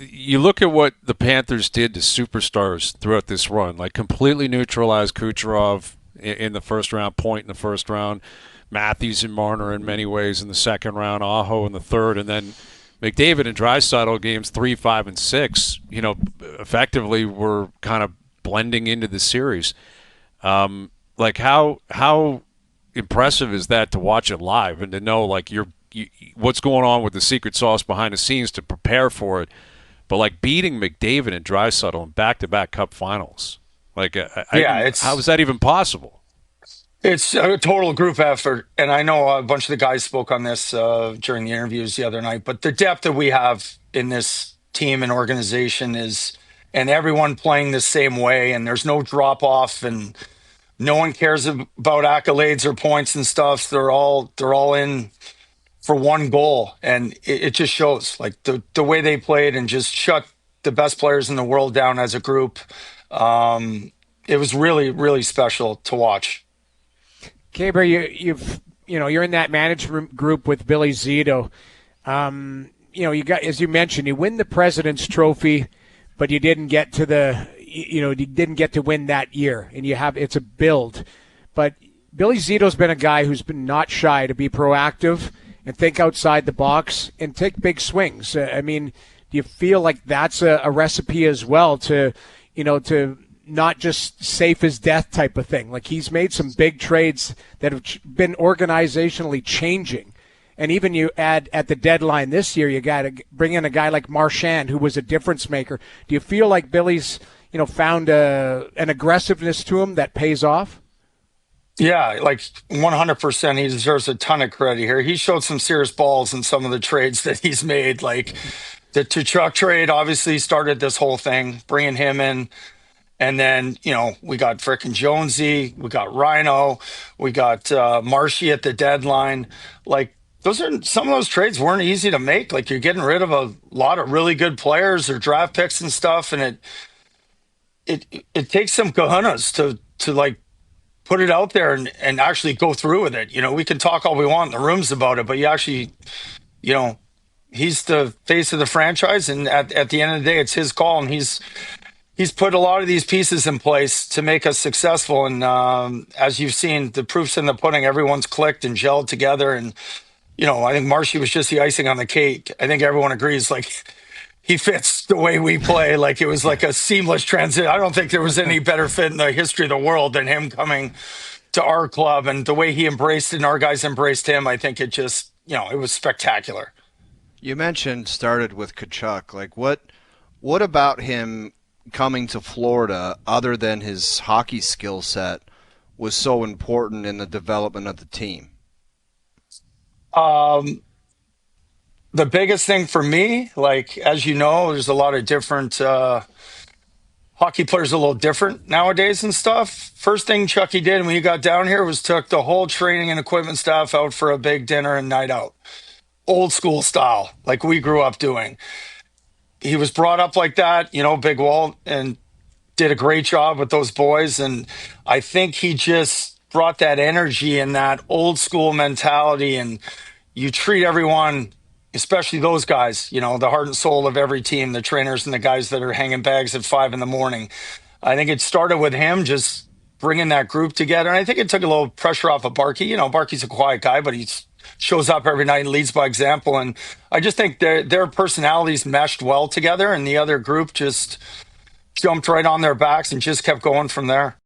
you look at what the Panthers did to superstars throughout this run, like completely neutralized Kucherov in the first round, Point in the first round, Matthews and Marner in many ways in the second round, Aho in the third, and then McDavid and Draisaitl games 3, 5, and 6, effectively were kind of blending into the series. Like how impressive is that to watch it live and to know like what's going on with the secret sauce behind the scenes to prepare for it, but like beating McDavid and Draisaitl in back-to-back Cup finals, like how is that even possible? It's a total group effort, and I know a bunch of the guys spoke on this during the interviews the other night. But the depth that we have in this team and organization and everyone playing the same way, and there's no drop off, and no one cares about accolades or points and stuff. They're all in for one goal, and it just shows like the way they played and just shut the best players in the world down as a group. It was really, really special to watch. Caber, you're in that management group with Billy Zito. You got, as you mentioned, you win the President's Trophy, but you didn't get to you didn't get to win that year, and it's a build. But Billy Zito's been a guy who's been not shy to be proactive and think outside the box and take big swings. I mean, do you feel like that's a recipe as well to not just safe as death type of thing? Like he's made some big trades that have been organizationally changing. And even you add at the deadline this year, you got to bring in a guy like Marchand, who was a difference maker. Do you feel like Billy's, found an aggressiveness to him that pays off? Yeah, like 100%. He deserves a ton of credit here. He showed some serious balls in some of the trades that he's made. Like the Tkachuk trade obviously started this whole thing, bringing him in. And then, we got frickin' Jonesy, we got Rhino, we got Marshy at the deadline. Like, some of those trades weren't easy to make. Like, you're getting rid of a lot of really good players or draft picks and stuff, and it takes some cojones to like put it out there and actually go through with it. We can talk all we want in the rooms about it, but you actually, he's the face of the franchise, and at the end of the day, it's his call, and he's put a lot of these pieces in place to make us successful. And as you've seen, the proof's in the pudding. Everyone's clicked and gelled together. And, I think Marshy was just the icing on the cake. I think everyone agrees, like, he fits the way we play. Like, it was like a seamless transition. I don't think there was any better fit in the history of the world than him coming to our club. And the way he embraced it and our guys embraced him, I think it just, it was spectacular. You mentioned started with Tkachuk. Like, what about him coming to Florida, other than his hockey skill set, was so important in the development of the team? The biggest thing for me, like, as you know, there's a lot of different hockey players a little different nowadays and stuff. First thing Chucky did when he got down here was took the whole training and equipment staff out for a big dinner and night out. Old school style, like we grew up doing. He was brought up like that, Big Walt, and did a great job with those boys. And I think he just brought that energy and that old school mentality. And you treat everyone, especially those guys, the heart and soul of every team, the trainers and the guys that are hanging bags at 5 a.m. I think it started with him just bringing that group together. And I think it took a little pressure off of Barkey. Barkey's a quiet guy, but he's shows up every night and leads by example. And I just think their personalities meshed well together, and the other group just jumped right on their backs and just kept going from there.